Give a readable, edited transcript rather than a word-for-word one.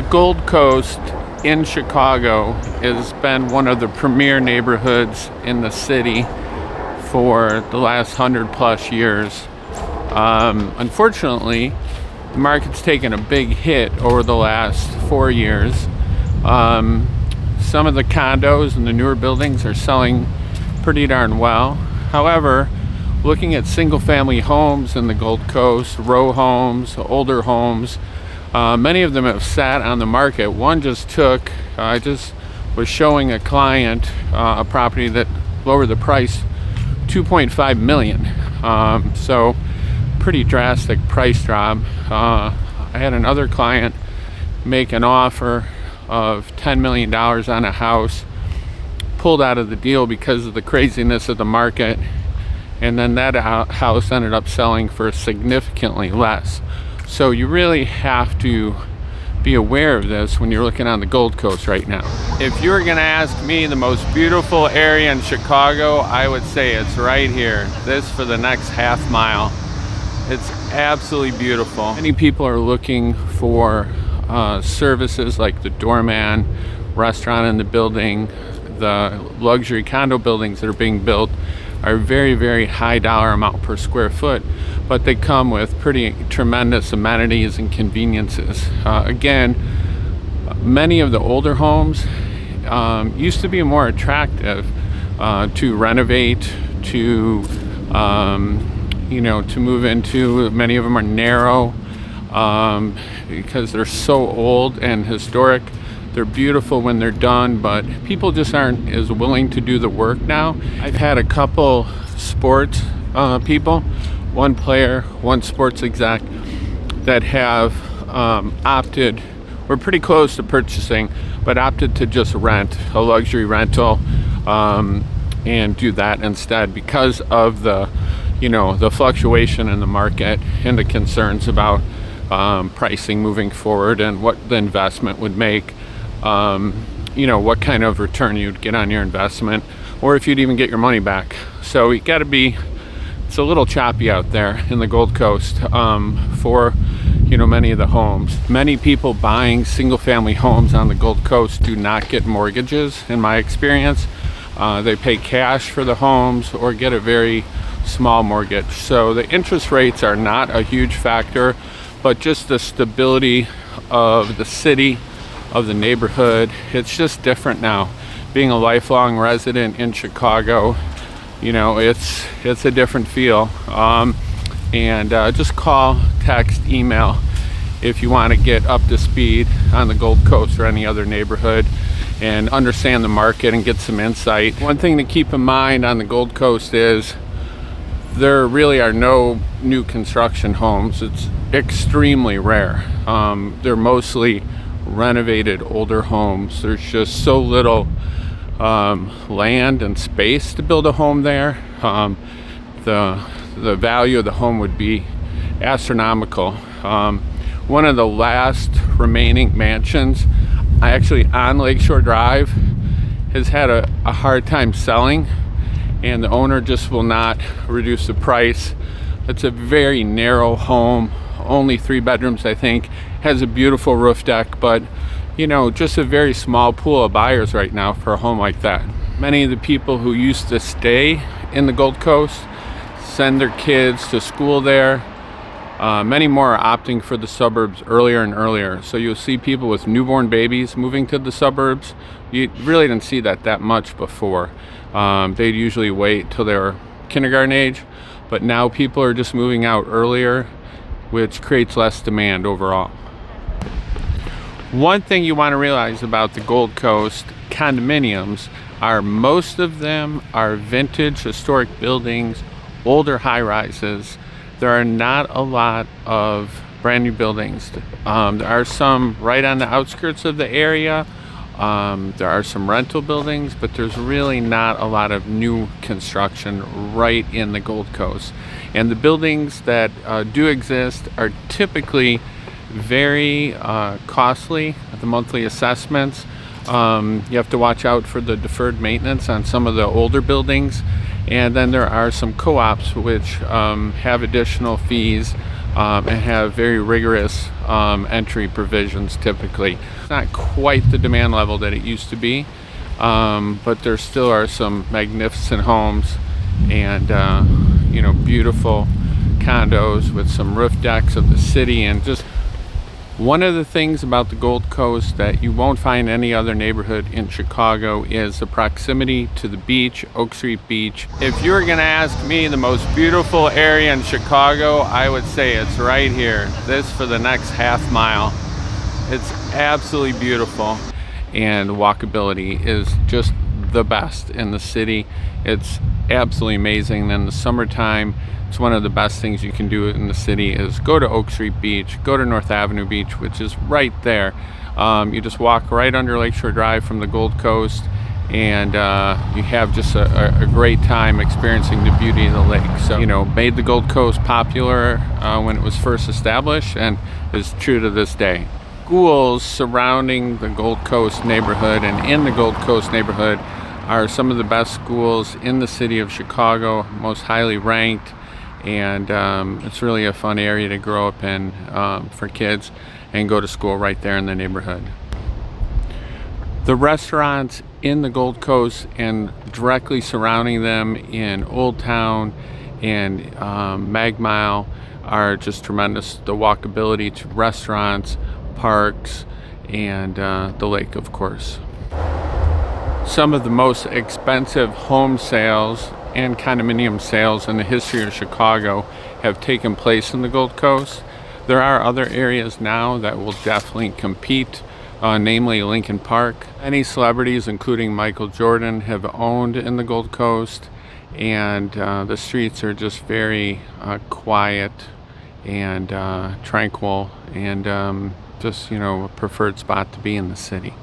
Gold Coast in Chicago has been one of the premier neighborhoods in the city for the last 100+ years. Unfortunately, the market's taken a big hit over the last 4 years. Some of the condos and the newer buildings are selling pretty darn well. However, looking at single-family homes in the Gold Coast, row homes, older homes, many of them have sat on the market. One just took, I just was showing a client a property that lowered the price $2.5 million. So pretty drastic price drop. I had another client make an offer of $10 million on a house, pulled out of the deal because of the craziness of the market, and then that house ended up selling for significantly less. So you really have to be aware of this when you're looking on the Gold Coast right now. If you were gonna ask me the most beautiful area in Chicago, I would say it's right here. This for the next half mile. It's absolutely beautiful. Many people are looking for services like the doorman, restaurant in the building. The luxury condo buildings that are being built are very, very high dollar amount per square foot, but they come with pretty tremendous amenities and conveniences. Again, many of the older homes used to be more attractive to renovate, to to move into. Many of them are narrow because they're so old and historic. They're beautiful when they're done, but people just aren't as willing to do the work now. I've had a couple sports people, one player, one sports exec, that have opted, we're pretty close to purchasing, but opted to just rent, a luxury rental, and do that instead because of the the fluctuation in the market and the concerns about pricing moving forward and what the investment would make. What kind of return you'd get on your investment, or if you'd even get your money back. So you got to be, it's a little choppy out there in the Gold Coast for many of the homes. Many people buying single family homes on the Gold Coast do not get mortgages, in my experience. They pay cash for the homes or get a very small mortgage. So the interest rates are not a huge factor, but just the stability of the city, of the neighborhood. It's just different now. Being a lifelong resident in Chicago, it's a different feel. Just call, text, email if you want to get up to speed on the Gold Coast or any other neighborhood and understand the market and get some insight. One thing to keep in mind on the Gold Coast is there really are no new construction homes. It's extremely rare. They're mostly renovated older homes. There's just so little land and space to build a home there. The value of the home would be astronomical. One of the last remaining mansions, actually on Lakeshore Drive, has had a hard time selling, and the owner just will not reduce the price. It's a very narrow home, only 3 bedrooms, I think. Has a beautiful roof deck, but just a very small pool of buyers right now for a home like that. Many of the people who used to stay in the Gold Coast send their kids to school there. Many more are opting for the suburbs earlier and earlier. So you'll see people with newborn babies moving to the suburbs. You really didn't see that much before. They'd usually wait till they were kindergarten age, but now people are just moving out earlier, which creates less demand overall. One thing you want to realize about the Gold Coast condominiums are most of them are vintage historic buildings, older high-rises. There are not a lot of brand new buildings. There are some right on the outskirts of the area. There are some rental buildings, but there's really not a lot of new construction right in the Gold Coast. And the buildings that do exist are typically very costly at the monthly assessments. You have to watch out for the deferred maintenance on some of the older buildings. And then there are some co-ops which have additional fees and have very rigorous entry provisions typically. It's not quite the demand level that it used to be, but there still are some magnificent homes and beautiful condos with some roof decks of the city. And just one of the things about the Gold Coast that you won't find any other neighborhood in Chicago is the proximity to the beach, Oak Street Beach. If you were gonna ask me the most beautiful area in Chicago, I would say it's right here. This for the next half mile. It's absolutely beautiful, and walkability is just the best in the city. It's absolutely amazing. In the summertime, it's one of the best things you can do in the city is go to Oak Street Beach, go to North Avenue Beach, which is right there. You just walk right under Lakeshore Drive from the Gold Coast, and you have just a great time experiencing the beauty of the lake. So, made the Gold Coast popular when it was first established, and is true to this day. Schools surrounding the Gold Coast neighborhood and in the Gold Coast neighborhood are some of the best schools in the city of Chicago, most highly ranked, and it's really a fun area to grow up in for kids and go to school right there in the neighborhood. The restaurants in the Gold Coast and directly surrounding them in Old Town and Mag Mile are just tremendous. The walkability to restaurants, parks, and the lake, of course. Some of the most expensive home sales and condominium sales in the history of Chicago have taken place in the Gold Coast. There are other areas now that will definitely compete, namely Lincoln Park. Many celebrities, including Michael Jordan, have owned in the Gold Coast, and the streets are just very quiet and tranquil, and just a preferred spot to be in the city.